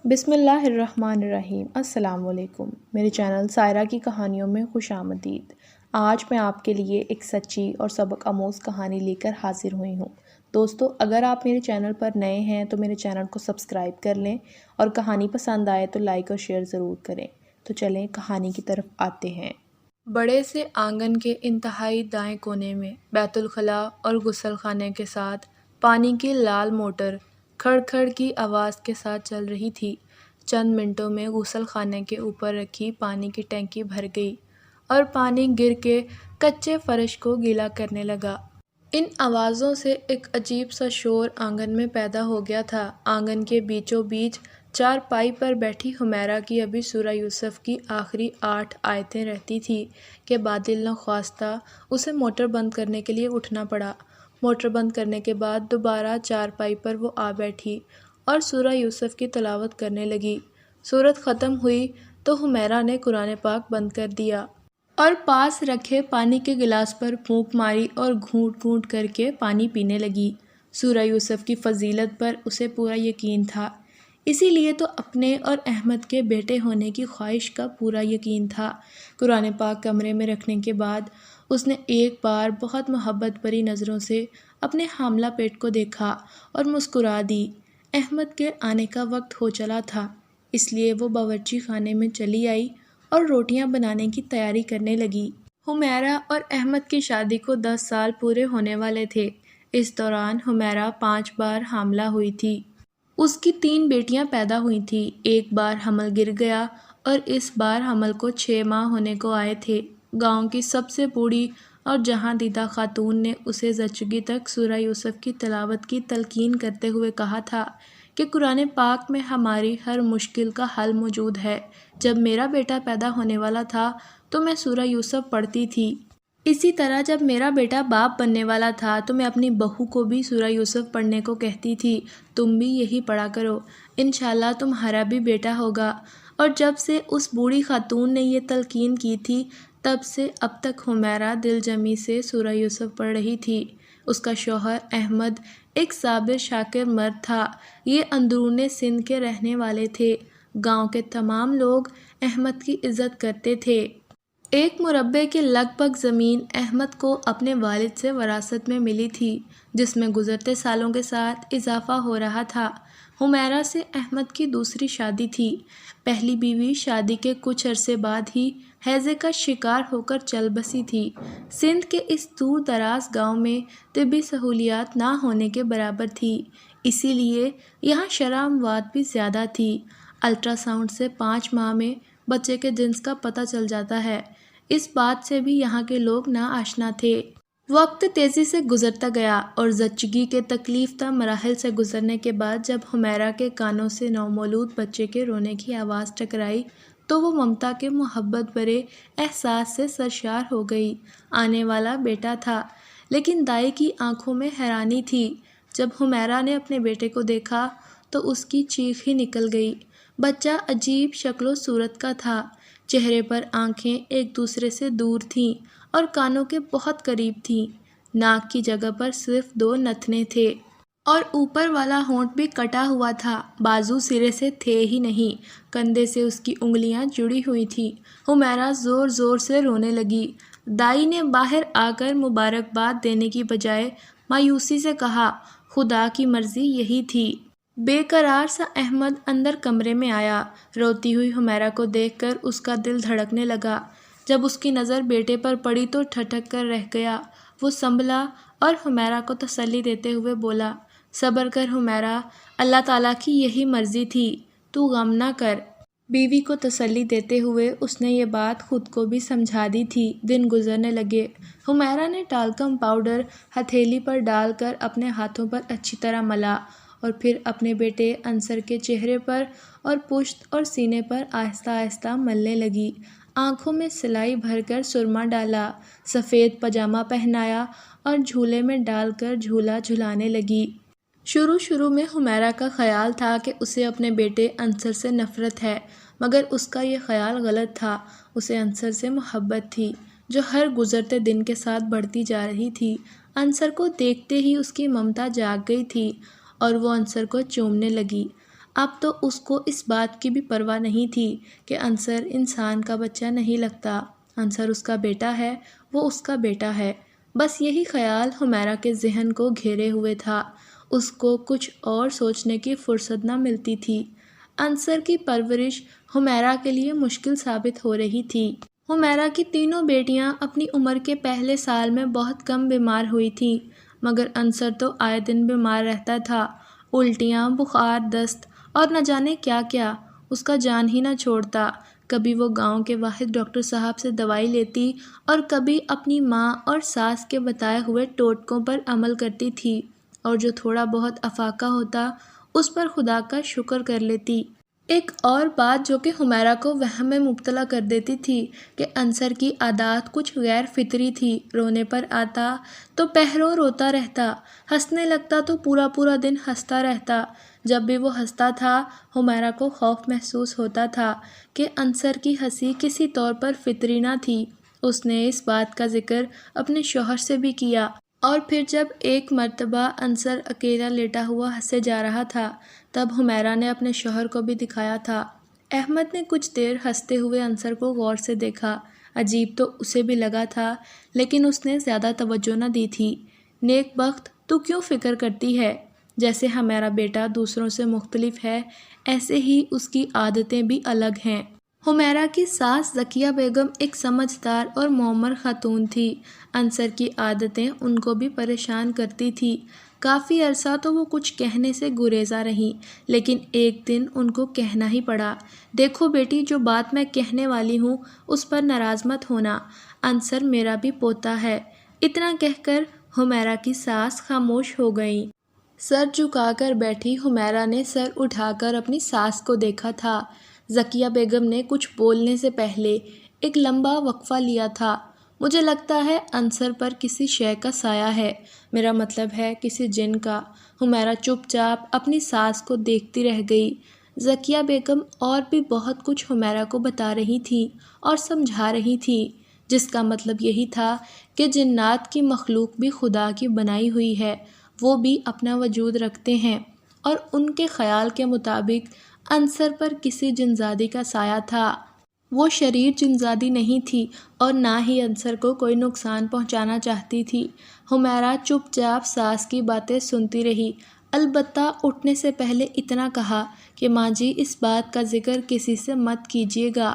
بسم اللہ الرحمن الرحیم۔ السلام علیکم۔ میرے چینل سائرہ کی کہانیوں میں خوش آمدید۔ آج میں آپ کے لیے ایک سچی اور سبق آموز کہانی لے کر حاضر ہوئی ہوں۔ دوستو، اگر آپ میرے چینل پر نئے ہیں تو میرے چینل کو سبسکرائب کر لیں اور کہانی پسند آئے تو لائک اور شیئر ضرور کریں۔ تو چلیں کہانی کی طرف آتے ہیں۔ بڑے سے آنگن کے انتہائی دائیں کونے میں بیت الخلاء اور غسل خانے کے ساتھ پانی کی لال موٹر کھڑ کھڑ کی آواز کے ساتھ چل رہی تھی۔ چند منٹوں میں غسل خانے کے اوپر رکھی پانی کی ٹینکی بھر گئی اور پانی گر کے کچے فرش کو گیلا کرنے لگا۔ ان آوازوں سے ایک عجیب سا شور آنگن میں پیدا ہو گیا تھا۔ آنگن کے بیچوں بیچ چارپائی پر بیٹھی حمیرہ کی ابھی سورہ یوسف کی آخری 8 آیتیں رہتی تھی کہ بادل نخواستہ اسے موٹر بند کرنے کے لیے اٹھنا پڑا۔ موٹر بند کرنے کے بعد دوبارہ چارپائی پر وہ آ بیٹھی اور سورہ یوسف کی تلاوت کرنے لگی۔ سورت ختم ہوئی تو حمیرہ نے قرآن پاک بند کر دیا اور پاس رکھے پانی کے گلاس پر پھونک ماری اور گھونٹ گھونٹ کر کے پانی پینے لگی۔ سورہ یوسف کی فضیلت پر اسے پورا یقین تھا، اسی لیے تو اپنے اور احمد کے بیٹے ہونے کی خواہش کا پورا یقین تھا۔ قرآن پاک کمرے میں رکھنے کے بعد اس نے ایک بار بہت محبت بھری نظروں سے اپنے حاملہ پیٹ کو دیکھا اور مسکرا دی۔ احمد کے آنے کا وقت ہو چلا تھا، اس لیے وہ باورچی خانے میں چلی آئی اور روٹیاں بنانے کی تیاری کرنے لگی۔ حمیرہ اور احمد کی شادی کو 10 سال پورے ہونے والے تھے۔ اس دوران حمیرہ 5 بار حاملہ ہوئی تھی۔ اس کی 3 بیٹیاں پیدا ہوئی تھیں۔ ایک بار حمل گر گیا اور اس بار حمل کو 6 ماہ ہونے کو آئے تھے۔ گاؤں کی سب سے بوڑھی اور جہاں دیدہ خاتون نے اسے زچگی تک سورہ یوسف کی تلاوت کی تلقین کرتے ہوئے کہا تھا کہ قرآن پاک میں ہماری ہر مشکل کا حل موجود ہے۔ جب میرا بیٹا پیدا ہونے والا تھا تو میں سورہ یوسف پڑھتی تھی۔ اسی طرح جب میرا بیٹا باپ بننے والا تھا تو میں اپنی بہو کو بھی سورہ یوسف پڑھنے کو کہتی تھی، تم بھی یہی پڑھا کرو، انشاءاللہ تمہارا بھی بیٹا ہوگا۔ اور جب سے اس بوڑھی خاتون نے یہ تلقین کی تھی تب سے اب تک حمیرہ دل جمی سے سورہ یوسف پڑھ رہی تھی۔ اس کا شوہر احمد ایک صابر شاکر مرد تھا۔ یہ اندرون سندھ کے رہنے والے تھے۔ گاؤں کے تمام لوگ احمد کی عزت کرتے تھے۔ 1 مربع کے لگ بھگ زمین احمد کو اپنے والد سے وراثت میں ملی تھی، جس میں گزرتے سالوں کے ساتھ اضافہ ہو رہا تھا۔ حمیرہ سے احمد کی دوسری شادی تھی۔ پہلی بیوی شادی کے کچھ عرصے بعد ہی ہیضے کا شکار ہو کر چل بسی تھی۔ سندھ کے اس دور دراز گاؤں میں طبی سہولیات نہ ہونے کے برابر تھی، اسی لیے یہاں شرح اموات بھی زیادہ تھی۔ الٹرا ساؤنڈ سے 5 ماہ میں بچے کے جنس کا پتہ چل جاتا ہے، اس بات سے بھی یہاں کے لوگ ناآشنا تھے۔ وقت تیزی سے گزرتا گیا اور زچگی کے تکلیف دہ مراحل سے گزرنے کے بعد جب حمیرہ کے کانوں سے نومولود بچے کے رونے کی آواز ٹکرائی تو وہ ممتا کے محبت بھرے احساس سے سرشار ہو گئی۔ آنے والا بیٹا تھا، لیکن دائی کی آنکھوں میں حیرانی تھی۔ جب حمیرہ نے اپنے بیٹے کو دیکھا تو اس کی چیخ ہی نکل گئی۔ بچہ عجیب شکل و صورت کا تھا، چہرے پر آنکھیں ایک دوسرے سے دور تھیں اور کانوں کے بہت قریب تھیں۔ ناک کی جگہ پر صرف 2 نتنے تھے اور اوپر والا ہونٹ بھی کٹا ہوا تھا۔ بازو سرے سے تھے ہی نہیں، کندھے سے اس کی انگلیاں جڑی ہوئی تھیں۔ حمیرہ زور زور سے رونے لگی۔ دائی نے باہر آ کر مبارکباد دینے کی بجائے مایوسی سے کہا، خدا کی مرضی یہی تھی۔ بے قرار سا احمد اندر کمرے میں آیا۔ روتی ہوئی حمیرہ کو دیکھ کر اس کا دل دھڑکنے لگا۔ جب اس کی نظر بیٹے پر پڑی تو ٹھٹک کر رہ گیا۔ وہ سنبھلا اور حمیرہ کو تسلی دیتے ہوئے بولا، صبر کر حمیرہ، اللہ تعالیٰ کی یہی مرضی تھی، تو غم نہ کر۔ بیوی کو تسلی دیتے ہوئے اس نے یہ بات خود کو بھی سمجھا دی تھی۔ دن گزرنے لگے۔ حمیرہ نے ٹالکم پاؤڈر ہتھیلی پر ڈال کر اپنے ہاتھوں پر اچھی طرح ملا اور پھر اپنے بیٹے انصر کے چہرے پر اور پشت اور سینے پر آہستہ آہستہ ملنے لگی۔ آنکھوں میں سلائی بھر کر سرما ڈالا، سفید پاجامہ پہنایا اور جھولے میں ڈال کر جھولا جھلانے لگی۔ شروع میں حمیرہ کا خیال تھا کہ اسے اپنے بیٹے انصر سے نفرت ہے، مگر اس کا یہ خیال غلط تھا۔ اسے انصر سے محبت تھی، جو ہر گزرتے دن کے ساتھ بڑھتی جا رہی تھی۔ انصر کو دیکھتے ہی اس کی ممتا جاگ گئی تھی اور وہ انصر کو چومنے لگی۔ اب تو اس کو اس بات کی بھی پرواہ نہیں تھی کہ عنصر انسان کا بچہ نہیں لگتا، عنصر اس کا بیٹا ہے، وہ اس کا بیٹا ہے۔ بس یہی خیال حمیرہ کے ذہن کو گھیرے ہوئے تھا، اس کو کچھ اور سوچنے کی فرصت نہ ملتی تھی۔ عنصر کی پرورش حمیرہ کے لیے مشکل ثابت ہو رہی تھی۔ حمیرہ کی تینوں بیٹیاں اپنی عمر کے پہلے سال میں بہت کم بیمار ہوئی تھیں، مگر عنصر تو آئے دن بیمار رہتا تھا۔ الٹیاں، بخار، دست اور نہ جانے کیا کیا، اس کا جان ہی نہ چھوڑتا۔ کبھی وہ گاؤں کے واحد ڈاکٹر صاحب سے دوائی لیتی اور کبھی اپنی ماں اور ساس کے بتائے ہوئے ٹوٹکوں پر عمل کرتی تھی، اور جو تھوڑا بہت افاقہ ہوتا اس پر خدا کا شکر کر لیتی۔ ایک اور بات جو کہ حمیرہ کو وہم میں مبتلا کر دیتی تھی کہ عنصر کی عادات کچھ غیر فطری تھی۔ رونے پر آتا تو پہرو روتا رہتا، ہنسنے لگتا تو پورا پورا دن ہنستا رہتا۔ جب بھی وہ ہنستا تھا حمیرہ کو خوف محسوس ہوتا تھا کہ عنصر کی ہنسی کسی طور پر فطری نہ تھی۔ اس نے اس بات کا ذکر اپنے شوہر سے بھی کیا، اور پھر جب ایک مرتبہ عنصر اکیلا لیٹا ہوا ہنسے جا رہا تھا تب حمیرہ نے اپنے شوہر کو بھی دکھایا تھا۔ احمد نے کچھ دیر ہنستے ہوئے عنصر کو غور سے دیکھا۔ عجیب تو اسے بھی لگا تھا، لیکن اس نے زیادہ توجہ نہ دی تھی۔ نیک بخت، تو کیوں فکر کرتی ہے؟ جیسے ہمارا بیٹا دوسروں سے مختلف ہے، ایسے ہی اس کی عادتیں بھی الگ ہیں۔ حمیرہ کی ساس ذکیہ بیگم ایک سمجھدار اور معمر خاتون تھی۔ عنصر کی عادتیں ان کو بھی پریشان کرتی تھی۔ کافی عرصہ تو وہ کچھ کہنے سے گریزاں رہیں، لیکن ایک دن ان کو کہنا ہی پڑا۔ دیکھو بیٹی، جو بات میں کہنے والی ہوں اس پر ناراض مت ہونا، عنصر میرا بھی پوتا ہے۔ اتنا کہہ کر حمیرہ کی ساس خاموش ہو گئیں۔ سر جھکا کر بیٹھی حمیرہ نے سر اٹھا کر اپنی ساس کو دیکھا تھا۔ ذکیہ بیگم نے کچھ بولنے سے پہلے ایک لمبا وقفہ لیا تھا۔ مجھے لگتا ہے عنصر پر کسی شے کا سایہ ہے، میرا مطلب ہے کسی جن کا۔ حمیرہ چپ چاپ اپنی ساس کو دیکھتی رہ گئی۔ ذکیہ بیگم اور بھی بہت کچھ حمیرہ کو بتا رہی تھی اور سمجھا رہی تھی، جس کا مطلب یہی تھا کہ جنات کی مخلوق بھی خدا کی بنائی ہوئی ہے، وہ بھی اپنا وجود رکھتے ہیں، اور ان کے خیال کے مطابق عنصر پر کسی جنزادی کا سایہ تھا۔ وہ شریر جنزادی نہیں تھی اور نہ ہی عنصر کو کوئی نقصان پہنچانا چاہتی تھی۔ حمیرہ چپ چاپ ساس کی باتیں سنتی رہی، البتہ اٹھنے سے پہلے اتنا کہا کہ ماں جی اس بات کا ذکر کسی سے مت کیجیے گا۔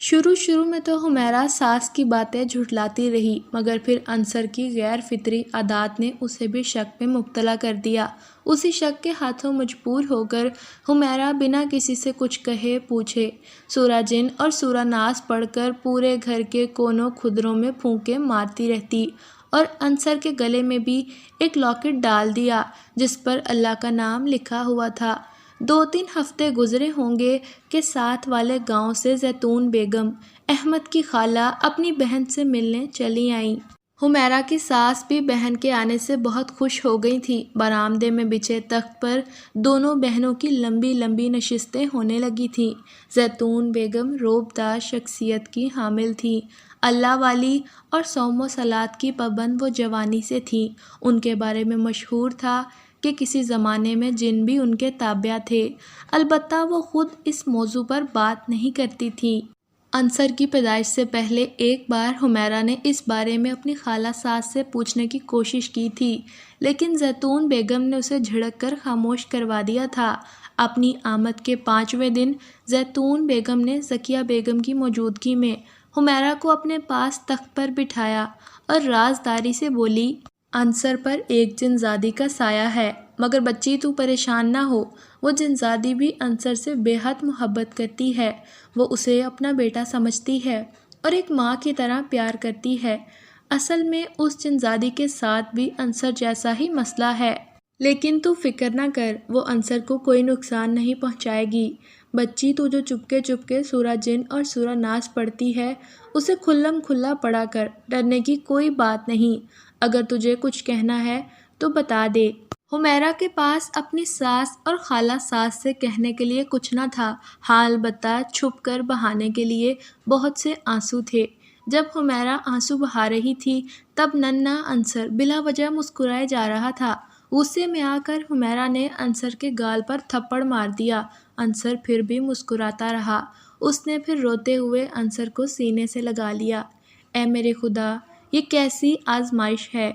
شروع میں تو حمیرہ ساس کی باتیں جھٹلاتی رہی، مگر پھر عنصر کی غیر فطری عادات نے اسے بھی شک میں مبتلا کر دیا۔ اسی شک کے ہاتھوں مجبور ہو کر حمیرہ بنا کسی سے کچھ کہے پوچھے سورہ جن اور سورہ ناس پڑھ کر پورے گھر کے کونوں خدروں میں پھونکے مارتی رہتی، اور عنصر کے گلے میں بھی ایک لاکٹ ڈال دیا جس پر اللہ کا نام لکھا ہوا تھا۔ 2-3 ہفتے گزرے ہوں گے کہ ساتھ والے گاؤں سے زیتون بیگم، احمد کی خالہ، اپنی بہن سے ملنے چلی آئیں۔ حمیرہ کی ساس بھی بہن کے آنے سے بہت خوش ہو گئی تھی۔ برآمدے میں بچھے تخت پر دونوں بہنوں کی لمبی لمبی نشستیں ہونے لگی تھیں۔ زیتون بیگم رعبدار شخصیت کی حامل تھیں، اللہ والی اور صوم و صلات کی پابند وہ جوانی سے تھیں۔ ان کے بارے میں مشہور تھا کہ کسی زمانے میں جن بھی ان کے تابع تھے، البتہ وہ خود اس موضوع پر بات نہیں کرتی تھیں۔ عنصر کی پیدائش سے پہلے ایک بار حمیرہ نے اس بارے میں اپنی خالہ ساس سے پوچھنے کی کوشش کی تھی، لیکن زیتون بیگم نے اسے جھڑک کر خاموش کروا دیا تھا۔ اپنی آمد کے 5ویں دن زیتون بیگم نے ذکیہ بیگم کی موجودگی میں حمیرہ کو اپنے پاس تخت پر بٹھایا اور رازداری سے بولی، عنصر پر ایک جنزادی کا سایہ ہے، مگر بچی تو پریشان نہ ہو، وہ جنزادی بھی عنصر سے بے حد محبت کرتی ہے، وہ اسے اپنا بیٹا سمجھتی ہے اور ایک ماں کی طرح پیار کرتی ہے۔ اصل میں اس جنزادی کے ساتھ بھی عنصر جیسا ہی مسئلہ ہے، لیکن تو فکر نہ کر، وہ عنصر کو کوئی نقصان نہیں پہنچائے گی۔ بچی تو جو چپکے سورہ جن اور سورہ ناس پڑھتی ہے اسے کھلم کھلا پڑھا کر، ڈرنے کی کوئی بات نہیں۔ اگر تجھے کچھ کہنا ہے تو بتا دے۔ حمیرہ کے پاس اپنی ساس اور خالہ ساس سے کہنے کے لیے کچھ نہ تھا، ہاں البتہ چھپ کر بہانے کے لیے بہت سے آنسو تھے۔ جب حمیرہ آنسو بہا رہی تھی تب ننھا عنصر بلا وجہ مسکرائے جا رہا تھا۔ غصے میں آ کر حمیرہ نے انصر کے گال پر تھپڑ مار دیا۔ انصر پھر بھی مسکراتا رہا۔ اس نے پھر روتے ہوئے انصر کو سینے سے لگا لیا۔ اے میرے خدا، یہ کیسی آزمائش ہے۔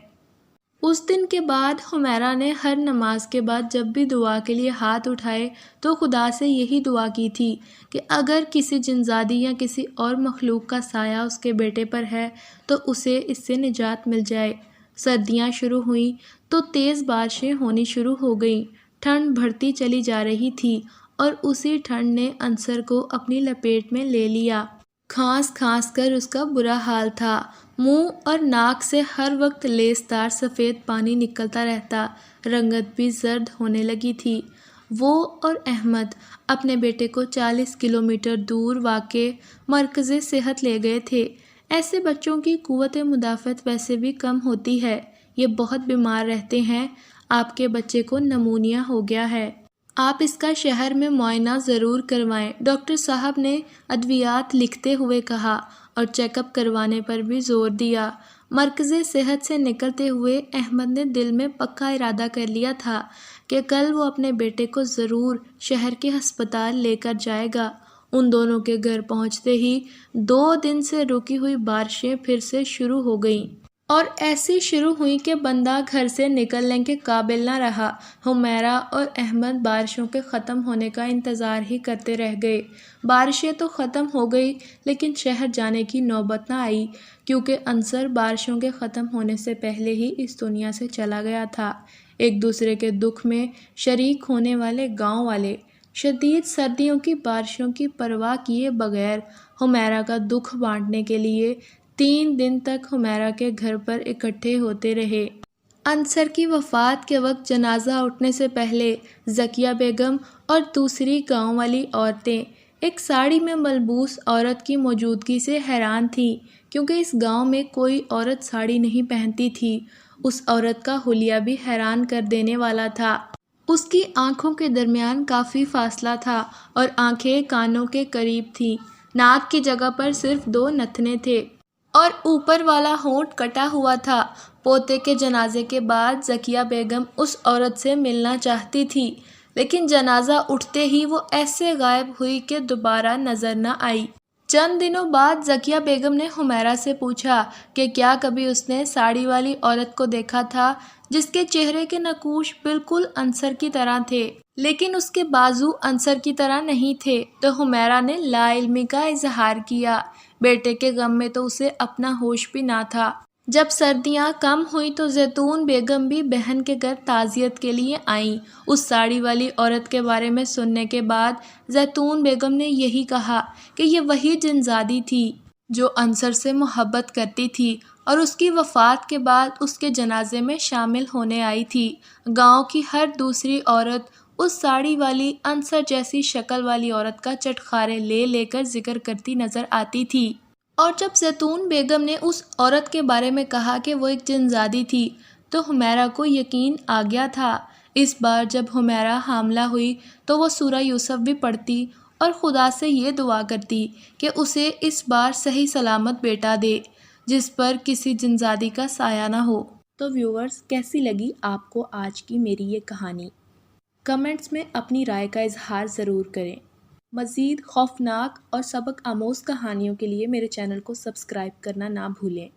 اس دن کے بعد حمیرہ نے ہر نماز کے بعد جب بھی دعا کے لیے ہاتھ اٹھائے تو خدا سے یہی دعا کی تھی کہ اگر کسی جنزادی یا کسی اور مخلوق کا سایہ اس کے بیٹے پر ہے تو اسے اس سے نجات مل جائے۔ سردیاں شروع ہوئیں تو تیز بارشیں ہونی شروع ہو گئیں۔ ٹھنڈ بڑھتی چلی جا رہی تھی اور اسی ٹھنڈ نے انصر کو اپنی لپیٹ میں لے لیا۔ کھانس کھانس کر اس کا برا حال تھا۔ منہ اور ناک سے ہر وقت لیسدار سفید پانی نکلتا رہتا۔ رنگت بھی زرد ہونے لگی تھی۔ وہ اور احمد اپنے بیٹے کو 40 کلومیٹر دور واقع مرکز صحت لے گئے تھے۔ ایسے بچوں کی قوت مدافعت ویسے بھی کم ہوتی ہے۔ یہ بہت بیمار رہتے ہیں۔ آپ کے بچے کو نمونیا ہو گیا ہے۔ آپ اس کا شہر میں معائنہ ضرور کروائیں، ڈاکٹر صاحب نے ادویات لکھتے ہوئے کہا اور چیک اپ کروانے پر بھی زور دیا۔ مرکز صحت سے نکلتے ہوئے احمد نے دل میں پکا ارادہ کر لیا تھا کہ کل وہ اپنے بیٹے کو ضرور شہر کے ہسپتال لے کر جائے گا۔ ان دونوں کے گھر پہنچتے ہی 2 دن سے رکی ہوئی بارشیں پھر سے شروع ہو گئیں اور ایسی شروع ہوئی کہ بندہ گھر سے نکلنے کے قابل نہ رہا۔ حمیرہ اور احمد بارشوں کے ختم ہونے کا انتظار ہی کرتے رہ گئے۔ بارشیں تو ختم ہو گئی لیکن شہر جانے کی نوبت نہ آئی کیونکہ انصر بارشوں کے ختم ہونے سے پہلے ہی اس دنیا سے چلا گیا تھا۔ ایک دوسرے کے دکھ میں شریک ہونے والے گاؤں والے شدید سردیوں کی بارشوں کی پرواہ کیے بغیر حمیرہ کا دکھ بانٹنے کے لیے 3 دن تک حمیرہ کے گھر پر اکٹھے ہوتے رہے۔ انصر کی وفات کے وقت جنازہ اٹھنے سے پہلے ذکیہ بیگم اور دوسری گاؤں والی عورتیں ایک ساڑی میں ملبوس عورت کی موجودگی سے حیران تھیں کیونکہ اس گاؤں میں کوئی عورت ساڑی نہیں پہنتی تھی۔ اس عورت کا حلیہ بھی حیران کر دینے والا تھا۔ اس کی آنکھوں کے درمیان کافی فاصلہ تھا اور آنکھیں کانوں کے قریب تھیں۔ ناک کی جگہ پر صرف 2 نتنے تھے اور اوپر والا ہونٹ کٹا ہوا تھا۔ پوتے کے جنازے کے بعد ذکیہ بیگم اس عورت سے ملنا چاہتی تھی لیکن جنازہ اٹھتے ہی وہ ایسے غائب ہوئی کہ دوبارہ نظر نہ آئی۔ چند دنوں بعد ذکیہ بیگم نے حمیرہ سے پوچھا کہ کیا کبھی اس نے ساڑی والی عورت کو دیکھا تھا جس کے چہرے کے نقوش بالکل انصر کی طرح تھے لیکن اس کے بازو انصر کی طرح نہیں تھے، تو حمیرہ نے لا علمی کا اظہار کیا۔ بیٹے کے غم میں تو اسے اپنا ہوش بھی نہ تھا۔ جب سردیاں کم ہوئیں تو زیتون بیگم بھی بہن کے گھر تعزیت کے لیے آئیں۔ اس ساڑی والی عورت کے بارے میں سننے کے بعد زیتون بیگم نے یہی کہا کہ یہ وہی جنزادی تھی جو انصر سے محبت کرتی تھی اور اس کی وفات کے بعد اس کے جنازے میں شامل ہونے آئی تھی۔ گاؤں کی ہر دوسری عورت اس ساڑی والی انصر جیسی شکل والی عورت کا چٹخارے لے لے کر ذکر کرتی نظر آتی تھی، اور جب زیتون بیگم نے اس عورت کے بارے میں کہا کہ وہ ایک جنزادی تھی تو حمیرہ کو یقین آ گیا تھا۔ اس بار جب حمیرہ حاملہ ہوئی تو وہ سورہ یوسف بھی پڑھتی اور خدا سے یہ دعا کرتی کہ اسے اس بار صحیح سلامت بیٹا دے جس پر کسی جنزادی کا سایہ نہ ہو۔ تو ویورز، کیسی لگی آپ کو آج کی میری یہ کہانی؟ کمنٹس میں اپنی رائے کا اظہار ضرور کریں۔ مزید خوفناک اور سبق آموز کہانیوں کے لیے میرے چینل کو سبسکرائب کرنا نہ بھولیں۔